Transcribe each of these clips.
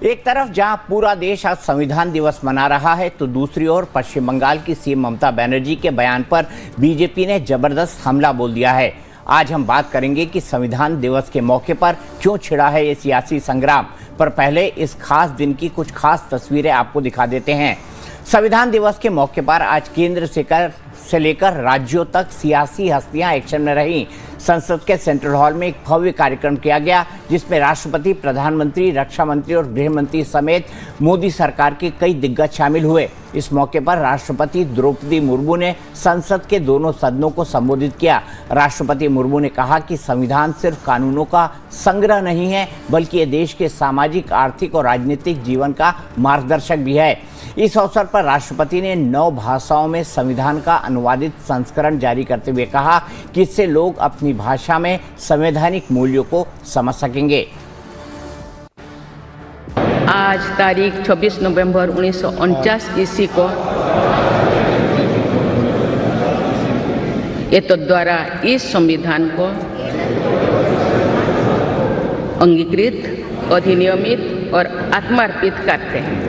एक तरफ जहां पूरा देश आज संविधान दिवस मना रहा है तो दूसरी ओर पश्चिम बंगाल की सीएम ममता बनर्जी के बयान पर बीजेपी ने जबरदस्त हमला बोल दिया है। आज हम बात करेंगे कि संविधान दिवस के मौके पर क्यों छिड़ा है ये सियासी संग्राम, पर पहले इस खास दिन की कुछ खास तस्वीरें आपको दिखा देते हैं। संविधान दिवस के मौके पर आज केंद्र से लेकर राज्यों तक सियासी हस्तियां एक्शन में रहीं। संसद के सेंट्रल हॉल में एक भव्य कार्यक्रम किया गया जिसमें राष्ट्रपति, प्रधानमंत्री, रक्षा मंत्री और गृह मंत्री समेत मोदी सरकार के कई दिग्गज शामिल हुए। इस मौके पर राष्ट्रपति द्रौपदी मुर्मू ने संसद के दोनों सदनों को संबोधित किया। राष्ट्रपति मुर्मू ने कहा कि संविधान सिर्फ कानूनों का संग्रह नहीं है, बल्कि ये देश के सामाजिक, आर्थिक और राजनीतिक जीवन का मार्गदर्शक भी है। इस अवसर पर राष्ट्रपति ने 9 भाषाओं में संविधान का अनुवादित संस्करण जारी करते हुए कहा कि इससे लोग अपनी भाषा में संवैधानिक मूल्यों को समझ सकेंगे। आज तारीख 26 नवंबर 1949 ईस्वी को एतद द्वारा इस संविधान को अंगीकृत, अधिनियमित और आत्मार्पित करते हैं।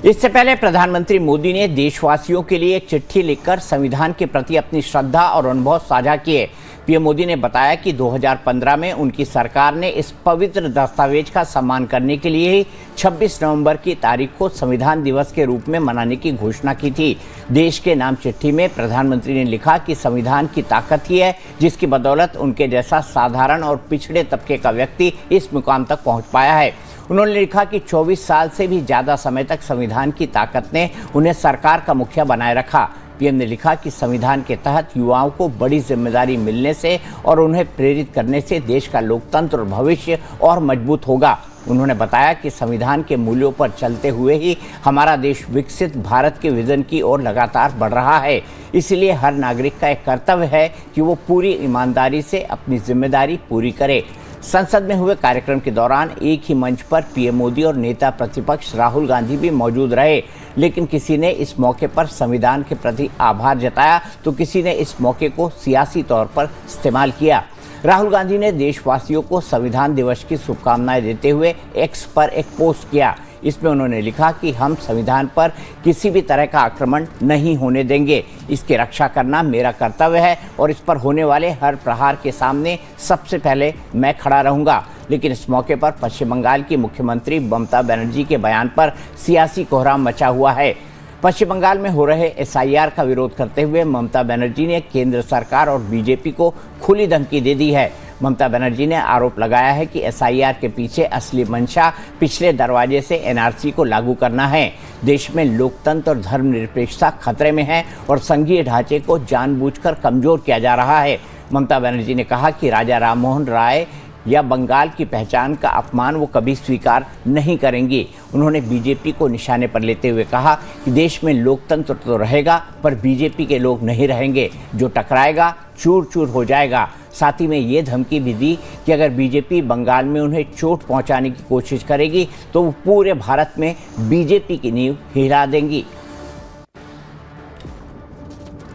इससे पहले प्रधानमंत्री मोदी ने देशवासियों के लिए एक चिट्ठी लिखकर संविधान के प्रति अपनी श्रद्धा और अनुभव साझा किए। पीएम मोदी ने बताया कि 2015 में उनकी सरकार ने इस पवित्र दस्तावेज का सम्मान करने के लिए ही 26 नवंबर की तारीख को संविधान दिवस के रूप में मनाने की घोषणा की थी। देश के नाम चिट्ठी में प्रधानमंत्री ने लिखा कि संविधान की ताकत ही है जिसकी बदौलत उनके जैसा साधारण और पिछड़े तबके का व्यक्ति इस मुकाम तक पहुंच पाया है। उन्होंने लिखा कि 24 साल से भी ज़्यादा समय तक संविधान की ताकत ने उन्हें सरकार का मुखिया बनाए रखा। पीएम ने लिखा कि संविधान के तहत युवाओं को बड़ी जिम्मेदारी मिलने से और उन्हें प्रेरित करने से देश का लोकतंत्र और भविष्य और मजबूत होगा। उन्होंने बताया कि संविधान के मूल्यों पर चलते हुए ही हमारा देश विकसित भारत के विजन की ओर लगातार बढ़ रहा है। इसलिए हर नागरिक का एक कर्तव्य है कि वो पूरी ईमानदारी से अपनी जिम्मेदारी पूरी करे। संसद में हुए कार्यक्रम के दौरान एक ही मंच पर पीएम मोदी और नेता प्रतिपक्ष राहुल गांधी भी मौजूद रहे, लेकिन किसी ने इस मौके पर संविधान के प्रति आभार जताया तो किसी ने इस मौके को सियासी तौर पर इस्तेमाल किया। राहुल गांधी ने देशवासियों को संविधान दिवस की शुभकामनाएं देते हुए एक्स पर एक पोस्ट किया। इसमें उन्होंने लिखा कि हम संविधान पर किसी भी तरह का आक्रमण नहीं होने देंगे। इसकी रक्षा करना मेरा कर्तव्य है और इस पर होने वाले हर प्रहार के सामने सबसे पहले मैं खड़ा रहूंगा। लेकिन इस मौके पर पश्चिम बंगाल की मुख्यमंत्री ममता बनर्जी के बयान पर सियासी कोहराम मचा हुआ है। पश्चिम बंगाल में हो रहे एसआईआर का विरोध करते हुए ममता बनर्जी ने केंद्र सरकार और बीजेपी को खुली धमकी दे दी है। ममता बनर्जी ने आरोप लगाया है कि एसआईआर के पीछे असली मंशा पिछले दरवाजे से एनआरसी को लागू करना है। देश में लोकतंत्र और धर्मनिरपेक्षता खतरे में है और संघीय ढांचे को जानबूझकर कमजोर किया जा रहा है। ममता बनर्जी ने कहा कि राजा राममोहन राय या बंगाल की पहचान का अपमान वो कभी स्वीकार नहीं करेंगी। उन्होंने बीजेपी को निशाने पर लेते हुए कहा कि देश में लोकतंत्र तो रहेगा पर बीजेपी के लोग नहीं रहेंगे, जो टकराएगा चूर चूर हो जाएगा। साथ ही में ये धमकी भी दी कि अगर बीजेपी बंगाल में उन्हें चोट पहुंचाने की कोशिश करेगी तो वो पूरे भारत में बीजेपी की नींव हिला देंगी।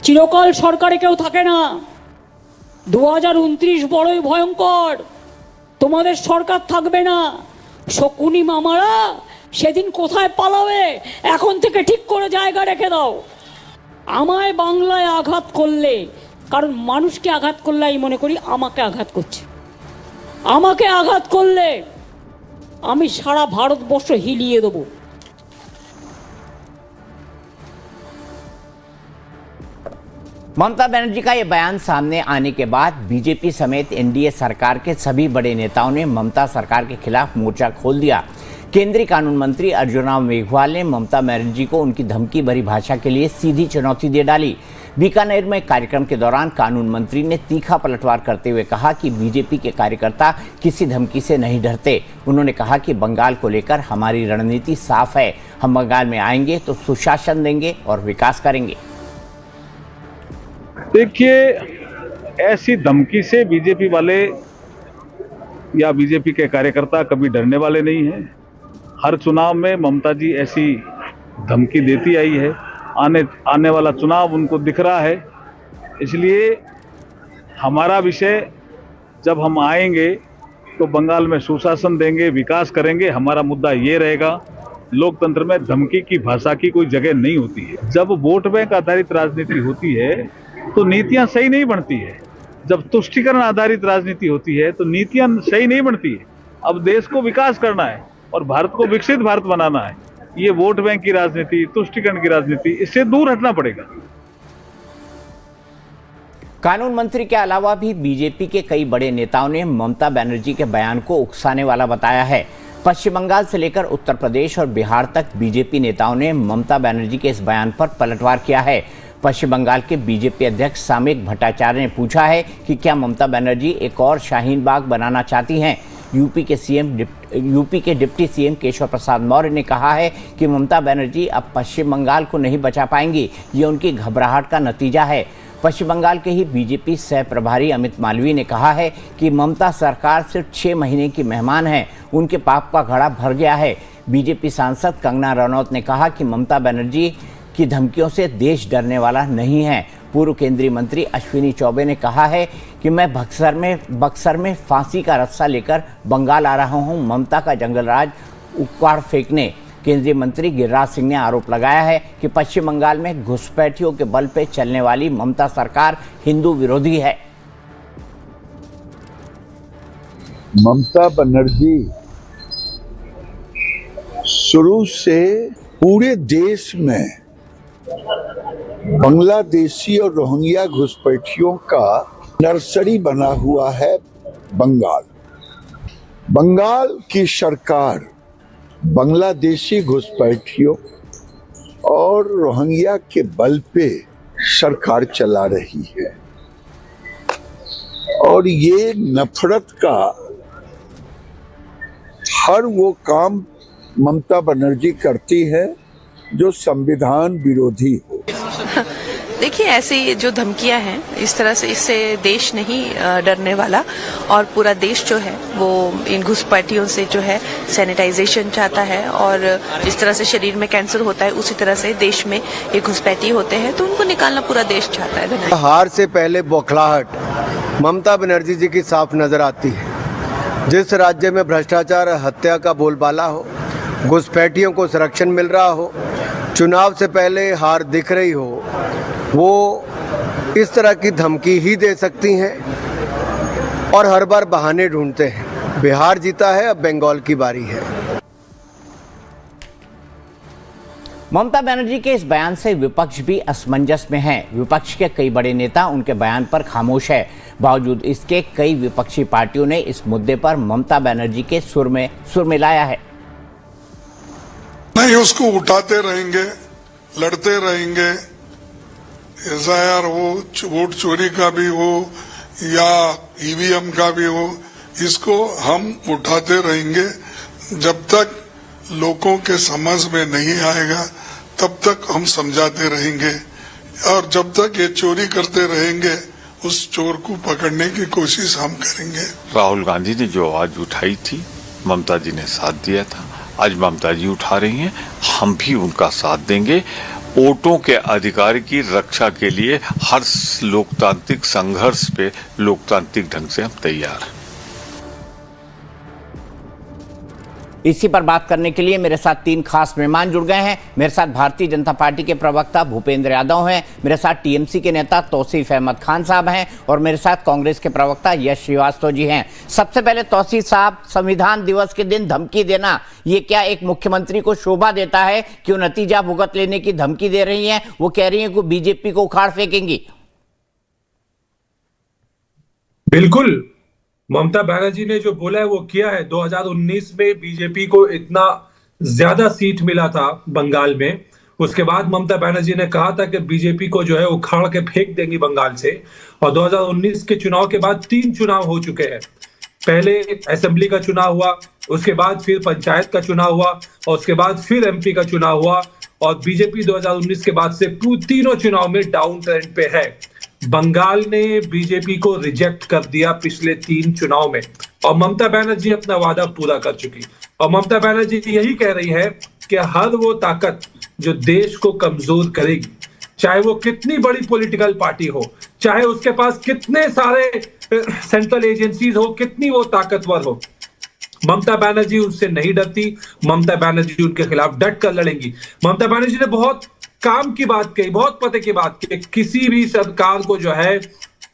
চিরকাল সরকারে কেউ থাকে না। 2029 বড়ই ভয়ঙ্কর, তোমাদের সরকার থাকবে না। শকুনি মামারা সেদিন কোথায় পালাবে এখন থেকে ঠিক করে জায়গা রেখে দাও। আমায় বাংলায় আঘাত করলে, কারণ মানুষকে আঘাত করলে আমি মনে করি আমাকে আঘাত করছে। আমাকে আঘাত করলে আমি সারা ভারতবর্ষ হিলিয়ে দেবো। ममता बनर्जी का ये बयान सामने आने के बाद बीजेपी समेत एनडीए सरकार के सभी बड़े नेताओं ने ममता सरकार के खिलाफ मोर्चा खोल दिया। केंद्रीय कानून मंत्री अर्जुन राम मेघवाल ने ममता बनर्जी को उनकी धमकी भरी भाषा के लिए सीधी चुनौती दे डाली। बीकानेर में एक कार्यक्रम के दौरान कानून मंत्री ने तीखा पलटवार करते हुए कहा कि बीजेपी के कार्यकर्ता किसी धमकी से नहीं डरते। उन्होंने कहा कि बंगाल को लेकर हमारी रणनीति साफ है, हम बंगाल में आएंगे तो सुशासन देंगे और विकास करेंगे। देखिए, ऐसी धमकी से बीजेपी वाले या बीजेपी के कार्यकर्ता कभी डरने वाले नहीं हैं। हर चुनाव में ममता जी ऐसी धमकी देती आई है। आने वाला चुनाव उनको दिख रहा है, इसलिए हमारा विषय, जब हम आएंगे तो बंगाल में सुशासन देंगे, विकास करेंगे। हमारा मुद्दा ये रहेगा, लोकतंत्र में धमकी की भाषा की कोई जगह नहीं होती है। जब वोट बैंक आधारित राजनीति होती है तो नीतियां सही नहीं बनती है। जब तुष्टीकरण आधारित राजनीति होती है तो नीतियां सही नहीं बनती है। अब देश को विकास करना है और भारत को विकसित भारत बनाना है। ये वोट बैंक की राजनीति, तुष्टीकरण की राजनीति, इससे दूर हटना पड़ेगा। कानून मंत्री के अलावा भी बीजेपी के कई बड़े नेताओं ने ममता बनर्जी के बयान को उकसाने वाला बताया है। पश्चिम बंगाल से लेकर उत्तर प्रदेश और बिहार तक बीजेपी नेताओं ने ममता बनर्जी के इस बयान पर पलटवार किया है। पश्चिम बंगाल के बीजेपी अध्यक्ष सामयिक भट्टाचार्य ने पूछा है कि क्या ममता बनर्जी एक और शाहीन बाग बनाना चाहती हैं। यूपी के डिप्टी सीएम केशव प्रसाद मौर्य ने कहा है कि ममता बनर्जी अब पश्चिम बंगाल को नहीं बचा पाएंगी, ये उनकी घबराहट का नतीजा है। पश्चिम बंगाल के ही बीजेपी सह प्रभारी अमित मालवीय ने कहा है कि ममता सरकार सिर्फ 6 महीने की मेहमान है, उनके पाप का घड़ा भर गया है। बीजेपी सांसद कंगना रनौत ने कहा कि ममता बनर्जी की धमकियों से देश डरने वाला नहीं है। पूर्व केंद्रीय मंत्री अश्विनी चौबे ने कहा है कि मैं बक्सर में फांसी का रस्सा लेकर बंगाल आ रहा हूं, ममता का जंगलराज उखाड़ फेंकने। केंद्रीय मंत्री गिरिराज सिंह ने आरोप लगाया है कि पश्चिम बंगाल में घुसपैठियों के बल पर चलने वाली ममता सरकार हिंदू विरोधी है। ममता बनर्जी शुरू से पूरे देश में बांग्लादेशी और रोहिंग्या घुसपैठियों का नर्सरी बना हुआ है बंगाल। बंगाल की सरकार बांग्लादेशी घुसपैठियों और रोहिंग्या के बल पे सरकार चला रही है और ये नफरत का हर वो काम ममता बनर्जी करती है जो संविधान विरोधी हो। देखिए, ऐसी जो धमकियां हैं इस तरह से, इससे देश नहीं डरने वाला और पूरा देश जो है वो इन घुसपैठियों से जो है सैनिटाइजेशन चाहता है। और जिस तरह से शरीर में कैंसर होता है उसी तरह से देश में ये घुसपैठी होते हैं, तो उनको निकालना पूरा देश चाहता है। हार से पहले बौखलाहट ममता बनर्जी जी की साफ नजर आती है। जिस राज्य में भ्रष्टाचार, हत्या का बोलबाला हो, घुसपैठियों को संरक्षण मिल रहा हो, चुनाव से पहले हार दिख रही हो, वो इस तरह की धमकी ही दे सकती हैं और हर बार बहाने ढूंढते हैं। बिहार जीता है, अब बंगाल की बारी है। ममता बनर्जी के इस बयान से विपक्ष भी असमंजस में है। विपक्ष के कई बड़े नेता उनके बयान पर खामोश है। बावजूद इसके कई विपक्षी पार्टियों ने इस मुद्दे पर ममता बनर्जी के सुर में लाया है। नहीं, उसको उठाते रहेंगे, लड़ते रहेंगे। एसआईआर हो, वोट चोरी का भी हो या ईवीएम का भी हो, इसको हम उठाते रहेंगे जब तक लोगों के समझ में नहीं आएगा, तब तक हम समझाते रहेंगे। और जब तक ये चोरी करते रहेंगे उस चोर को पकड़ने की कोशिश हम करेंगे। राहुल गांधी ने जो आवाज उठाई थी, ममता जी ने साथ दिया था। आज ममता जी उठा रही हैं, हम भी उनका साथ देंगे। वोटों के अधिकार की रक्षा के लिए हर लोकतांत्रिक संघर्ष पे लोकतांत्रिक ढंग से हम तैयार हैं। इसी पर बात करने के लिए मेरे साथ 3 खास मेहमान जुड़ गए हैं। मेरे साथ भारतीय जनता पार्टी के प्रवक्ता भूपेंद्र यादव हैं, मेरे साथ टीएमसी के नेता तौसीफ अहमद खान साहब हैं और मेरे साथ कांग्रेस के प्रवक्ता यश श्रीवास्तव जी हैं। सबसे पहले तौसीफ साहब, संविधान दिवस के दिन धमकी देना, ये क्या एक मुख्यमंत्री को शोभा देता है कि वो नतीजा भुगत लेने की धमकी दे रही हैं? वो कह रही हैं कि बीजेपी को उखाड़ फेंकेंगी। बिल्कुल, ममता बनर्जी ने जो बोला है वो किया है। 2019 में बीजेपी को इतना ज्यादा सीट मिला था बंगाल में, उसके बाद ममता बनर्जी ने कहा था कि बीजेपी को जो है उखाड़ के फेंक देंगी बंगाल से। और 2019 के चुनाव के बाद 3 चुनाव हो चुके हैं। पहले असेंबली का चुनाव हुआ, उसके बाद फिर पंचायत का चुनाव हुआ और उसके बाद फिर एमपी का चुनाव हुआ। और बीजेपी 2019 के बाद से तीनों चुनाव में डाउन ट्रेंड पे है। बंगाल ने बीजेपी को रिजेक्ट कर दिया पिछले 3 चुनाव में और ममता बनर्जी अपना वादा पूरा कर चुकी। और ममता बनर्जी यही कह रही है कि हर वो ताकत जो देश को कमजोर करेगी, चाहे वो कितनी बड़ी पॉलिटिकल पार्टी हो, चाहे उसके पास कितने सारे सेंट्रल एजेंसीज हो, कितनी वो ताकतवर हो। ममता बनर्जी उनसे नहीं डरती, ममता बनर्जी उनके खिलाफ डट कर लड़ेंगी। ममता बनर्जी ने बहुत काम की बात कही, बहुत पते की बात कही। किसी भी सरकार को जो है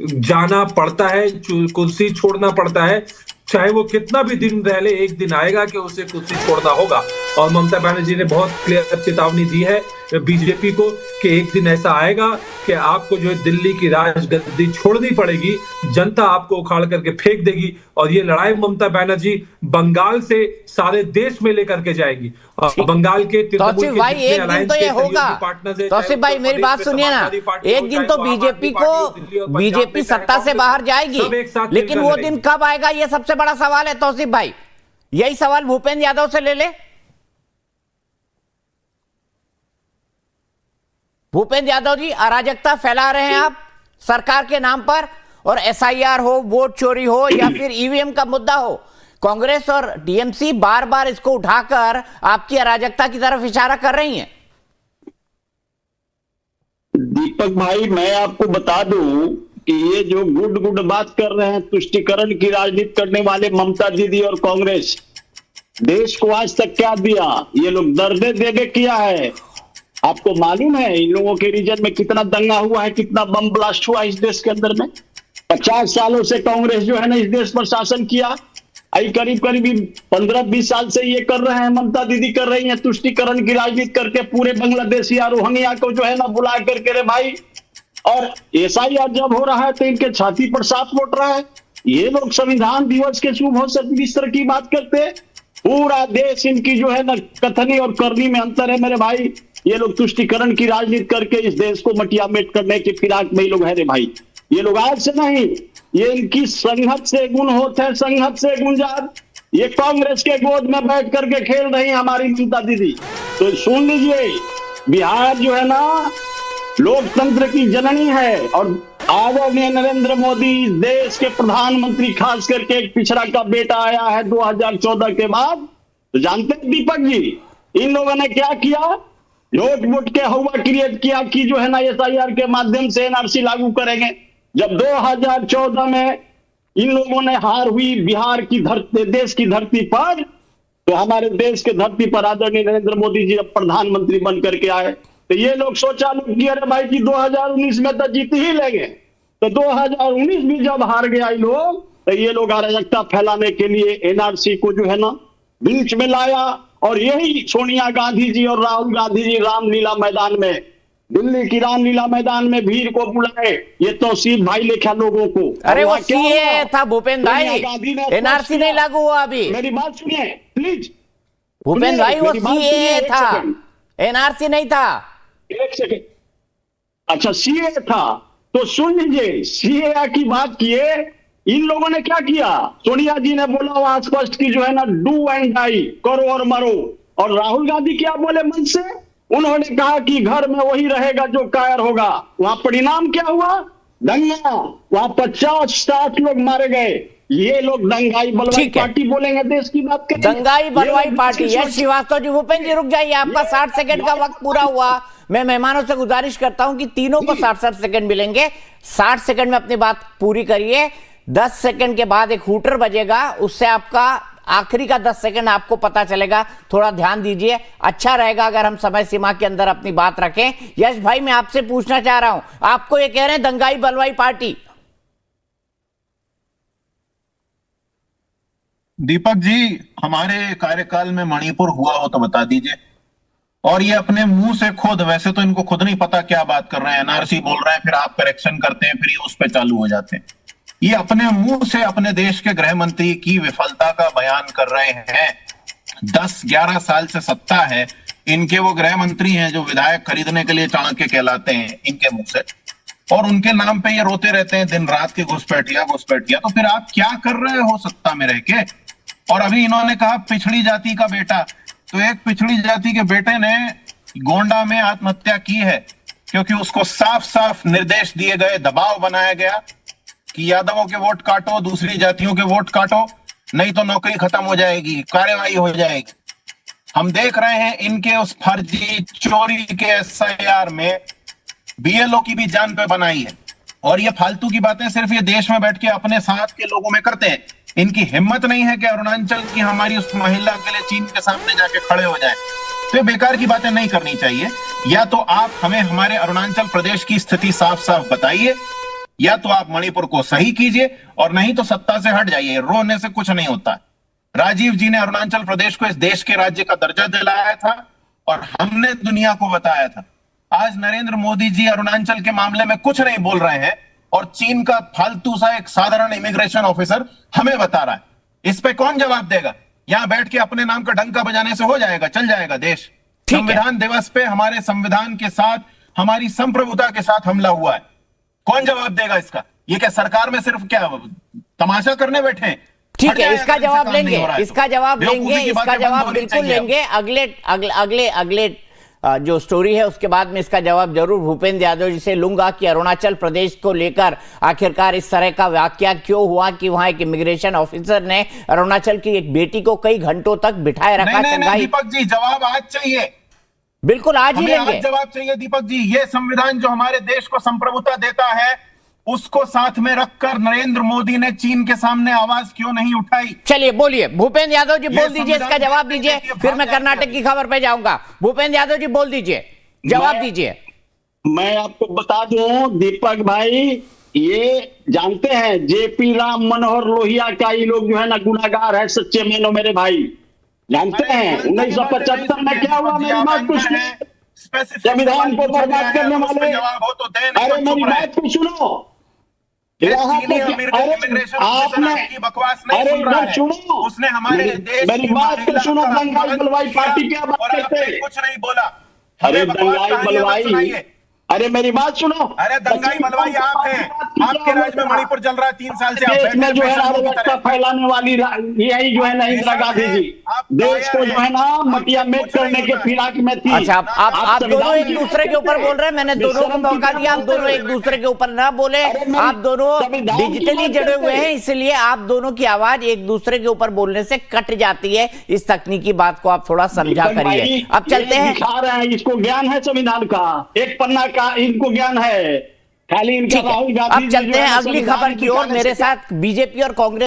जाना पड़ता है, कुर्सी छोड़ना पड़ता है, चाहे वो कितना भी दिन रह ले, एक दिन आएगा कि उसे कुर्सी छोड़ना होगा। और ममता बनर्जी ने बहुत क्लियर चेतावनी दी है बीजेपी को कि एक दिन ऐसा आएगा कि आपको जो है दिल्ली की राजगद्दी छोड़नी पड़ेगी, जनता आपको उखाड़ करके फेंक देगी। और ये लड़ाई ममता बनर्जी बंगाल से सारे देश में लेकर के जाएगी। और बंगाल के तौसीफ भाई एक दिन तो ये होगा। तौसीफ भाई मेरी बात सुनिए ना, एक दिन तो बीजेपी सत्ता से बाहर जाएगी, लेकिन वो दिन कब आएगा ये सबसे बड़ा सवाल है। तौसीफ भाई यही सवाल भूपेंद्र यादव से ले ले। भूपेंद्र यादव जी, अराजकता फैला रहे हैं आप सरकार के नाम पर, और एसआईआर हो, वोट चोरी हो या फिर ईवीएम का मुद्दा हो, कांग्रेस और टीएमसी बार बार इसको उठाकर आपकी अराजकता की तरफ इशारा कर रही हैं। दीपक भाई, मैं आपको बता दूं कि ये जो गुड बात कर रहे हैं, तुष्टीकरण की राजनीति करने वाले ममता दीदी और कांग्रेस, देश को आज तक क्या दिया? ये लोग दर्द देवे किया है। आपको मालूम है इन लोगों के रीजन में कितना दंगा हुआ है, कितना बम ब्लास्ट हुआ इस देश के अंदर में? 50 सालों से कांग्रेस जो है ना इस देश पर शासन किया। करीब 15-20 साल से ये कर रहे हैं, ममता दीदी कर रही हैं तुष्टीकरण की राजनीति करके, पूरे बांग्लादेशी रोहिंग्या को जो है ना बुला करके रे भाई। और एसआईआर जब हो रहा है तो इनके छाती पर सांप लौट रहा है। ये लोग संविधान दिवस के शुभ अवसर पर इस तरह की बात करते हैं। पूरा देश इनकी जो है ना कथनी और करनी में अंतर है मेरे भाई। ये लोग तुष्टीकरण की राजनीति करके इस देश को मटियामेट करने की फिराक में ये लोग है रे भाई। ये लोग आज से नहीं, ये इनकी संघत से गुण होते हैं, संघत से गुंजाद। ये कांग्रेस के गोद में बैठ करके खेल रही है हमारी ममता दीदी। तो सुन लीजिए, बिहार जो है ना लोकतंत्र की जननी है, और आदरणीय नरेंद्र मोदी देश के प्रधानमंत्री, खास करके एक पिछड़ा का बेटा आया है 2014 के बाद। तो जानते हैं दीपक जी, इन लोगों ने क्या किया? नोट के हवा क्रिएट किया कि जो है ना एसआईआर के माध्यम से एनआरसी लागू करेंगे। जब 2014 में इन लोगों ने हार हुई बिहार की धरती, देश की धरती पर, तो हमारे देश के धरती पर आदरणीय नरेंद्र मोदी जी अब प्रधानमंत्री बन करके आए। तो ये लोग सोचा कि अरे भाई कि 2019 में तो जीत ही लेंगे। तो 2019 भी जब हार गया ये लोग, तो ये लोग अराजकता फैलाने के लिए एनआरसी को जो है ना बीच में लाया। और यही सोनिया गांधी जी और राहुल गांधी जी रामलीला मैदान में, दिल्ली की रामलीला मैदान में भीड़ को बुलाए, ये तौसीफ भाई लिखा लोगों को। अरे वो सीए था भूपेंद्र भाई, एनआरसी नहीं लागू हुआ अभी। मेरी बात सुनिए प्लीज भूपेंद्र भाई, वो सीए था, एनआरसी नहीं था। एक सेकेंड, अच्छा सीए था तो सुन लीजिए, सीए की बात किए। इन लोगों ने क्या किया? सोनिया जी ने बोला वहां स्पष्ट की जो है ना डू एंड डाई, करो और मरो। और राहुल गांधी क्या बोले मन से? उन्होंने कहा कि घर में वही रहेगा जो कायर होगा। वहां परिणाम क्या हुआ? दंगा। वहां 50-60 लोग मारे गए। ये लोग दंगाई बलवाई पार्टी बोलेंगे देश की बात करें, दंगाई बलवाई पार्टी। यश श्रीवास्तव जी, भूपेंद्र जी रुक जाइए, आपका 60 सेकंड का वक्त पूरा हुआ। मैं मेहमानों से गुजारिश करता हूं कि तीनों को 60 सेकंड मिलेंगे। 60 सेकंड में अपनी बात पूरी करिए। 10 सेकंड के बाद एक हूटर बजेगा, उससे आपका आखिरी का 10 सेकंड आपको पता चलेगा। थोड़ा ध्यान दीजिए, अच्छा रहेगा अगर हम समय सीमा के अंदर अपनी बात रखें। यश भाई, मैं आपसे पूछना चाह रहा हूं, आपको ये कह रहे हैं दंगाई बलवाई पार्टी। दीपक जी, हमारे कार्यकाल में मणिपुर हुआ हो तो बता दीजिए। और ये अपने मुंह से खुद, वैसे तो इनको खुद नहीं पता क्या बात कर रहे हैं, एनआरसी बोल रहे हैं, फिर आप करेक्शन करते हैं, फिर ये उस पर चालू हो जाते हैं। ये अपने मुंह से अपने देश के गृह मंत्री की विफलता का बयान कर रहे हैं। 10-11 साल से सत्ता है इनके, वो गृह मंत्री हैं जो विधायक खरीदने के लिए चाणक्य कहलाते हैं इनके मुंह से, और उनके नाम पे ये रोते रहते हैं दिन रात के घुसपैठिया घुसपैठिया। तो फिर आप क्या कर रहे हो सत्ता में रह के? और अभी इन्होंने कहा पिछड़ी जाति का बेटा, तो एक पिछड़ी जाति के बेटे ने गोंडा में आत्महत्या की है क्योंकि उसको साफ साफ निर्देश दिए गए, दबाव बनाया गया कि यादवों के वोट काटो, दूसरी जातियों के वोट काटो, नहीं तो नौकरी खत्म हो जाएगी, कार्रवाई हो जाएगी। हम देख रहे हैं इनके उस फर्जी चोरी के एसआईआर में बीएलओ की भी जान पे बनाई है। और ये फालतू की बातें सिर्फ ये देश में बैठ के अपने साथ के लोगों में करते हैं। इनकी हिम्मत नहीं है कि अरुणाचल की हमारी उस महिला के लिए चीन के सामने जाके खड़े हो जाए। तो ये बेकार की बातें नहीं करनी चाहिए। या तो आप हमें हमारे अरुणाचल प्रदेश की स्थिति साफ साफ बताइए, या तो आप मणिपुर को सही कीजिए, और नहीं तो सत्ता से हट जाइए। रोने से कुछ नहीं होता। राजीव जी ने अरुणाचल प्रदेश को इस देश के राज्य का दर्जा दिलाया था और हमने दुनिया को बताया था। आज नरेंद्र मोदी जी अरुणाचल के मामले में कुछ नहीं बोल रहे हैं और चीन का फालतू सा एक साधारण इमिग्रेशन ऑफिसर हमें बता रहा है। इस पे कौन जवाब देगा? यहां बैठ के अपने नाम का डंका बजाने से हो जाएगा, चल जाएगा देश। संविधान दिवस पे हमारे संविधान के साथ, हमारी संप्रभुता के साथ हमला हुआ है। कौन जवाब देगा इसका? ये क्या सरकार में सिर्फ क्या तमाशा करने बैठे हैं? ठीक है, इसका जवाब लेंगे, इसका जवाब लेंगे, इसका जवाब बिल्कुल लेंगे। अगले जो स्टोरी है उसके बाद में इसका जवाब जरूर भूपेंद्र यादव जी से लूंगा कि अरुणाचल प्रदेश को लेकर आखिरकार इस तरह का वाकया क्यों हुआ कि वहां एक इमिग्रेशन ऑफिसर ने अरुणाचल की एक बेटी को कई घंटों तक बिठाए रखा। नहीं, दीपक जी जवाब आज चाहिए, बिल्कुल आज ही लेंगे। आज जवाब चाहिए दीपक जी। ये संविधान जो हमारे देश को संप्रभुता देता है, उसको साथ में रखकर नरेंद्र मोदी ने चीन के सामने आवाज क्यों नहीं उठाई? चलिए बोलिए भूपेंद्र यादव जी, बोल दीजिए, इसका जवाब दीजिए, फिर मैं कर्नाटक की खबर पे जाऊंगा। भूपेंद्र यादव जी बोल दीजिए, जवाब दीजिए। मैं आपको बता दूं दीपक भाई, ये जानते हैं जेपी राम मनोहर लोहिया का ये लोग जो है ना गुनाहगार है सच्चे मानो मेरे भाई। जानते हैं 1975 में क्या हुआ? मेरी बात को संविधान को बर्बाद करने वाले, अरे मेरी बात को सुनो। आपने अरे इधर सुनो, उसने हमारे देश मेरी बात को सुनो। दंगाई बलवाई पार्टी क्या बात करते हैं? कुछ नहीं बोला। अरे दंगाई बलवाई, अरे मेरी बात सुनो। अरे दंगाई बलवाई आप हैं। आपके राज्य में मणिपुर चल रहा है 3 साल से। देश में जो है अराजकता फैलाने वाली यही जो है ना इंदिरा गांधी जी देश को जो है ना मटिया मेट करने के फिराक में थी। अच्छा, आप दोनों एक दूसरे के ऊपर बोल रहे हैं। मैंने दोनों को मौका दिया, आप दोनों एक दूसरे के ऊपर ना बोले। आप दोनों डिजिटली जुड़े हुए हैं, इसलिए आप दोनों की आवाज एक दूसरे के ऊपर बोलने से कट जाती है। इस तकनीकी बात को आप थोड़ा समझा करिए। अब चलते हैं। दिखा रहे हैं, इसको ज्ञान है संविधान का, एक पन्ना का इनको ज्ञान है, खाली इनका राहुल गांधी। अब चलते हैं अगली खबर की ओर। मेरे साथ बीजेपी और कांग्रेस